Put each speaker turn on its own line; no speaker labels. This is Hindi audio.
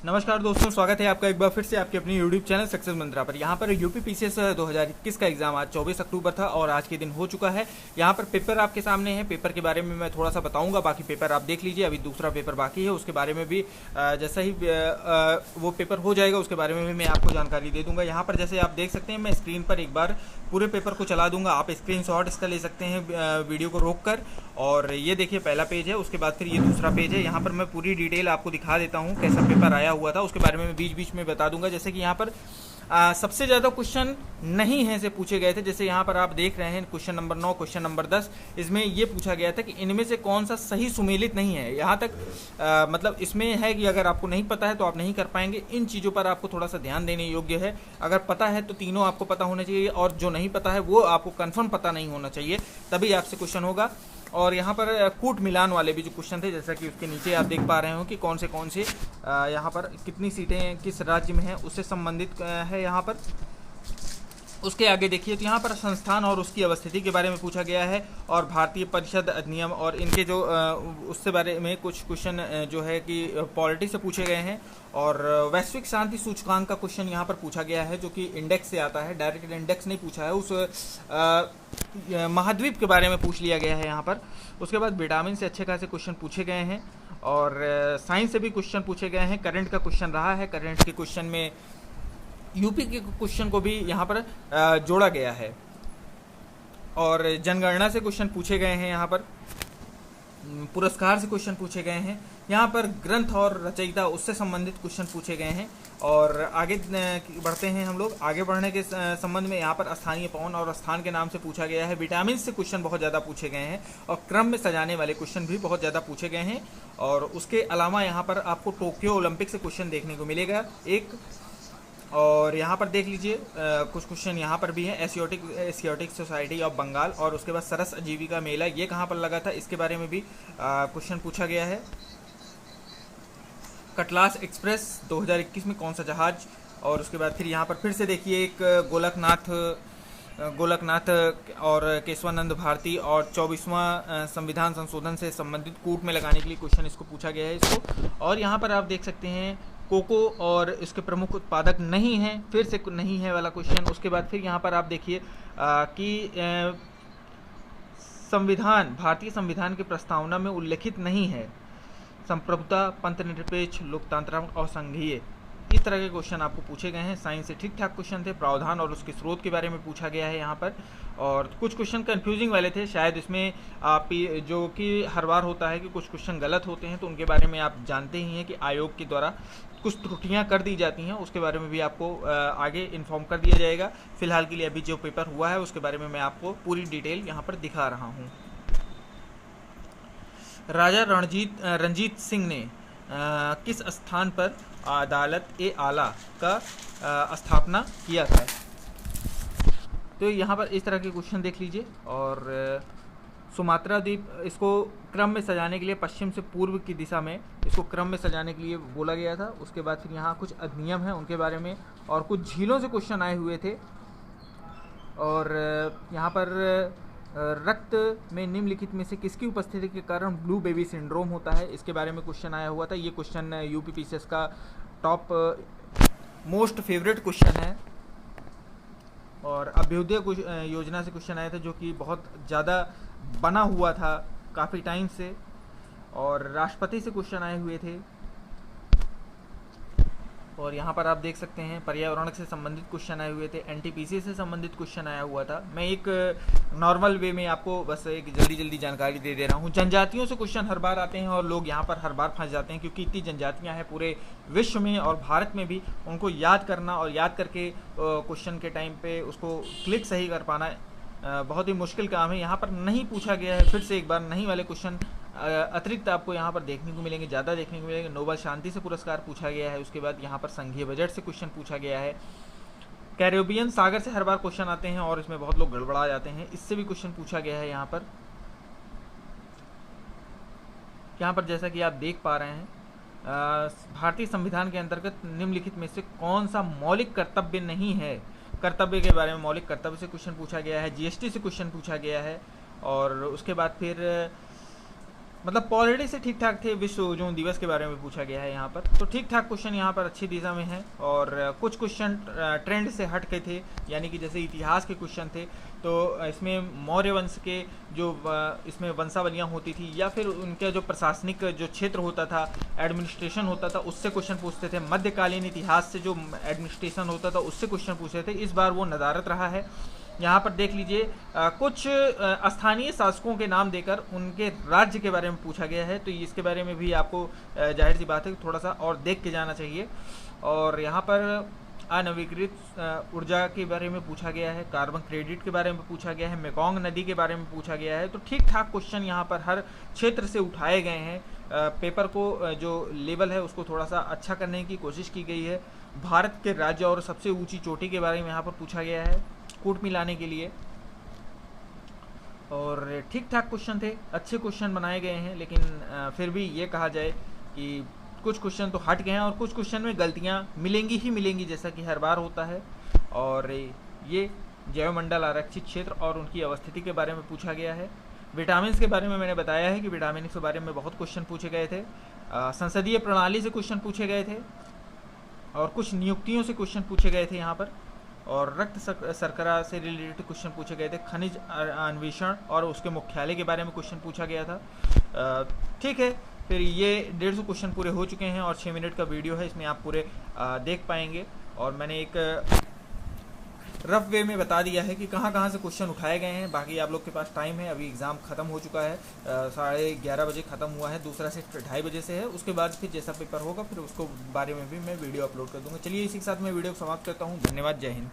नमस्कार दोस्तों, स्वागत है आपका एक बार फिर से आपके अपने YouTube चैनल सक्सेस मंत्रा पर। यहाँ पर यूपी पीसीएस 2021 का एग्जाम आज 24 अक्टूबर था और आज के दिन हो चुका है। यहाँ पर पेपर आपके सामने है। पेपर के बारे में मैं थोड़ा सा बताऊंगा, बाकी पेपर आप देख लीजिए। अभी दूसरा पेपर बाकी है, उसके बारे में भी जैसा ही वो पेपर हो जाएगा उसके बारे में भी मैं आपको जानकारी दे दूंगा। यहाँ पर जैसे आप देख सकते हैं, मैं स्क्रीन पर एक बार पूरे पेपर को चला दूंगा। आप स्क्रीनशॉट इसका ले सकते हैं वीडियो को रोक कर। और ये देखिए पहला पेज है, उसके बाद फिर ये दूसरा पेज है। यहाँ पर मैं पूरी डिटेल आपको दिखा देता हूँ कैसा पेपर आया हुआ था, उसके बारे में मैं बीच बीच में बता दूंगा। जैसे कि यहाँ पर सबसे ज़्यादा क्वेश्चन नहीं है से पूछे गए थे। जैसे यहाँ पर आप देख रहे हैं क्वेश्चन नंबर 9, क्वेश्चन नंबर 10, इसमें ये पूछा गया था कि इनमें से कौन सा सही सुमेलित नहीं है। यहाँ तक मतलब इसमें है कि अगर आपको नहीं पता है तो आप नहीं कर पाएंगे। इन चीज़ों पर आपको थोड़ा सा ध्यान देने योग्य है। अगर पता है तो तीनों आपको पता होना चाहिए, और जो नहीं पता है वो आपको कन्फर्म पता नहीं होना चाहिए, तभी आपसे क्वेश्चन होगा। और यहाँ पर कूट मिलान वाले भी जो क्वेश्चन थे, जैसा कि उसके नीचे आप देख पा रहे हो कि कौन से यहाँ पर कितनी सीटें किस राज्य में हैं, उससे संबंधित है यहाँ पर। उसके आगे देखिए तो यहाँ पर संस्थान और उसकी अवस्थिति के बारे में पूछा गया है, और भारतीय परिषद अधिनियम और इनके जो उससे बारे में कुछ क्वेश्चन जो है कि पॉलिटी से पूछे गए हैं। और वैश्विक शांति सूचकांक का क्वेश्चन यहाँ पर पूछा गया है, जो कि इंडेक्स से आता है, डायरेक्ट इंडेक्स नहीं पूछा है, उस महाद्वीप के बारे में पूछ लिया गया है यहाँ पर। उसके बाद विटामिन से अच्छे खासे क्वेश्चन पूछे गए हैं, और साइंस से भी क्वेश्चन पूछे गए हैं। करंट का क्वेश्चन रहा है, करंट के क्वेश्चन में यूपी के क्वेश्चन को भी यहाँ पर जोड़ा गया है। और जनगणना से क्वेश्चन पूछे गए हैं, यहाँ पर पुरस्कार से क्वेश्चन पूछे गए हैं, यहाँ पर ग्रंथ और रचयिता उससे संबंधित क्वेश्चन पूछे गए हैं। और आगे बढ़ते हैं हम लोग। आगे बढ़ने के संबंध में यहाँ पर स्थानीय पवन और स्थान के नाम से पूछा गया है। विटामिन से क्वेश्चन बहुत ज़्यादा पूछे गए हैं, और क्रम में सजाने वाले क्वेश्चन भी बहुत ज़्यादा पूछे गए हैं। और उसके अलावा यहाँ पर आपको टोक्यो ओलंपिक से क्वेश्चन देखने को मिलेगा एक। और यहाँ पर देख लीजिए कुछ क्वेश्चन यहाँ पर भी है। एशियाटिक सोसाइटी ऑफ बंगाल, और उसके बाद सरस आजीविका मेला ये कहाँ पर लगा था, इसके बारे में भी क्वेश्चन पूछा गया है। कटलास एक्सप्रेस 2021 में कौन सा जहाज। और उसके बाद फिर यहाँ पर फिर से देखिए एक गोलकनाथ और केशवानंद भारती और 24वां संविधान संशोधन से संबंधित कूट में लगाने के लिए क्वेश्चन इसको पूछा गया है इसको। और यहाँ पर आप देख सकते हैं कोको और इसके प्रमुख उत्पादक नहीं हैं, फिर से नहीं है वाला क्वेश्चन। उसके बाद फिर यहाँ पर आप देखिए कि संविधान, भारतीय संविधान की प्रस्तावना में उल्लेखित नहीं है संप्रभुता, पंथ निरपेक्ष, लोकतांत्रिक और संघीय। इस तरह के क्वेश्चन आपको पूछे गए हैं। साइंस से ठीक ठाक क्वेश्चन थे। प्रावधान और उसके स्रोत के बारे में पूछा गया है यहाँ पर। और कुछ क्वेश्चन कंफ्यूजिंग वाले थे, शायद इसमें आप जो कि हर बार होता है कि कुछ क्वेश्चन गलत होते हैं, तो उनके बारे में आप जानते ही हैं कि आयोग के द्वारा कुछ त्रुटियां कर दी जाती हैं, उसके बारे में भी आपको आगे इन्फॉर्म कर दिया जाएगा। फिलहाल के लिए अभी जो पेपर हुआ है उसके बारे में मैं आपको पूरी डिटेल यहाँ पर दिखा रहा हूँ। राजा रणजीत सिंह ने किस स्थान पर अदालत ए आला का स्थापना किया था। तो यहाँ पर इस तरह के क्वेश्चन देख लीजिए। और सुमात्रा द्वीप, इसको क्रम में सजाने के लिए पश्चिम से पूर्व की दिशा में इसको क्रम में सजाने के लिए बोला गया था। उसके बाद फिर यहाँ कुछ अधिनियम हैं उनके बारे में, और कुछ झीलों से क्वेश्चन आए हुए थे। और यहाँ पर रक्त में निम्नलिखित में से किसकी उपस्थिति के कारण ब्लू बेबी सिंड्रोम होता है, इसके बारे में क्वेश्चन आया हुआ था। ये क्वेश्चन यूपी पीसीएस का टॉप मोस्ट फेवरेट क्वेश्चन है। और अभ्युदय योजना से क्वेश्चन आया था, जो कि बहुत ज़्यादा बना हुआ था काफ़ी टाइम से। और राष्ट्रपति से क्वेश्चन आए हुए थे। और यहाँ पर आप देख सकते हैं पर्यावरण से संबंधित क्वेश्चन आए हुए थे। एनटीपीसी से संबंधित क्वेश्चन आया हुआ था। मैं एक नॉर्मल वे में आपको बस एक जल्दी जानकारी दे रहा हूँ। जनजातियों से क्वेश्चन हर बार आते हैं, और लोग यहाँ पर हर बार फंस जाते हैं, क्योंकि इतनी जनजातियाँ हैं पूरे विश्व में और भारत में भी। उनको याद करना और याद करके क्वेश्चन के टाइम पे उसको क्लिक सही कर पाना बहुत ही मुश्किल काम है। यहाँ पर नहीं पूछा गया है। फिर से एक बार नहीं वाले क्वेश्चन अतिरिक्त आपको यहाँ पर देखने को मिलेंगे, ज़्यादा देखने को मिलेंगे। नोबेल शांति से पुरस्कार पूछा गया है। उसके बाद यहाँ पर संघीय बजट से क्वेश्चन पूछा गया है। कैरेबियन सागर से हर बार क्वेश्चन आते हैं, और इसमें बहुत लोग गड़बड़ा जाते हैं, इससे भी क्वेश्चन पूछा गया है। यहाँ पर जैसा कि आप देख पा रहे हैं, भारतीय संविधान के अंतर्गत निम्नलिखित में से कौन सा मौलिक कर्तव्य नहीं है, कर्तव्य के बारे में मौलिक कर्तव्य से क्वेश्चन पूछा गया है। जीएसटी से क्वेश्चन पूछा गया है। और उसके बाद फिर मतलब पॉलिटिक्स से ठीक ठाक थे। विश्व ओजोन दिवस के बारे में पूछा गया है यहाँ पर, तो ठीक ठाक क्वेश्चन यहाँ पर अच्छी दिशा में है। और कुछ क्वेश्चन ट्रेंड से हट के थे, यानी कि जैसे इतिहास के क्वेश्चन थे, तो इसमें मौर्य वंश के जो इसमें वंशावलियाँ होती थी, या फिर उनका जो प्रशासनिक जो क्षेत्र होता था, एडमिनिस्ट्रेशन होता था, उससे क्वेश्चन पूछते थे। मध्यकालीन इतिहास से जो एडमिनिस्ट्रेशन होता था उससे क्वेश्चन पूछते थे। इस बार वो नदारत रहा है। यहाँ पर देख लीजिए, कुछ स्थानीय शासकों के नाम देकर उनके राज्य के बारे में पूछा गया है, तो इसके बारे में भी आपको जाहिर सी बात है थोड़ा सा और देख के जाना चाहिए। और यहाँ पर अनवीकृत ऊर्जा के बारे में पूछा गया है, कार्बन क्रेडिट के बारे में पूछा गया है, मेकोंग नदी के बारे में पूछा गया है। तो ठीक ठाक क्वेश्चन यहाँ पर हर क्षेत्र से उठाए गए हैं। पेपर को जो लेवल है उसको थोड़ा सा अच्छा करने की कोशिश की गई है। भारत के राज्य और सबसे ऊंची चोटी के बारे में यहाँ पर पूछा गया है, कूट मिलाने के लिए। और ठीक ठाक क्वेश्चन थे, अच्छे क्वेश्चन बनाए गए हैं, लेकिन फिर भी ये कहा जाए कि कुछ क्वेश्चन तो हट गए हैं और कुछ क्वेश्चन में गलतियां मिलेंगी ही मिलेंगी, जैसा कि हर बार होता है। और ये जैवमंडल आरक्षित क्षेत्र और उनकी अवस्थिति के बारे में पूछा गया है। विटामिन के बारे में मैंने बताया है कि विटामिन के बारे में बहुत क्वेश्चन पूछे गए थे। संसदीय प्रणाली से क्वेश्चन पूछे गए थे और कुछ नियुक्तियों से क्वेश्चन पूछे गए थे यहाँ पर। और रक्त शर्करा से रिलेटेड क्वेश्चन पूछे गए थे। खनिज अन्वेषण और उसके मुख्यालय के बारे में क्वेश्चन पूछा गया था। ठीक है, फिर ये 150 क्वेश्चन पूरे हो चुके हैं और 6 मिनट का वीडियो है, इसमें आप पूरे देख पाएंगे। और मैंने एक रफ वे में बता दिया है कि कहाँ कहाँ से क्वेश्चन उठाए गए हैं। बाकी आप लोग के पास टाइम है, अभी एग्ज़ाम ख़त्म हो चुका है, 11:30 बजे ख़त्म हुआ है, दूसरा शिफ्ट 2:30 बजे से है। उसके बाद फिर जैसा पेपर होगा फिर उसको बारे में भी मैं वीडियो अपलोड कर दूंगा। चलिए इसी के साथ मैं वीडियो को समाप्त करता हूँ। धन्यवाद, जय हिंद।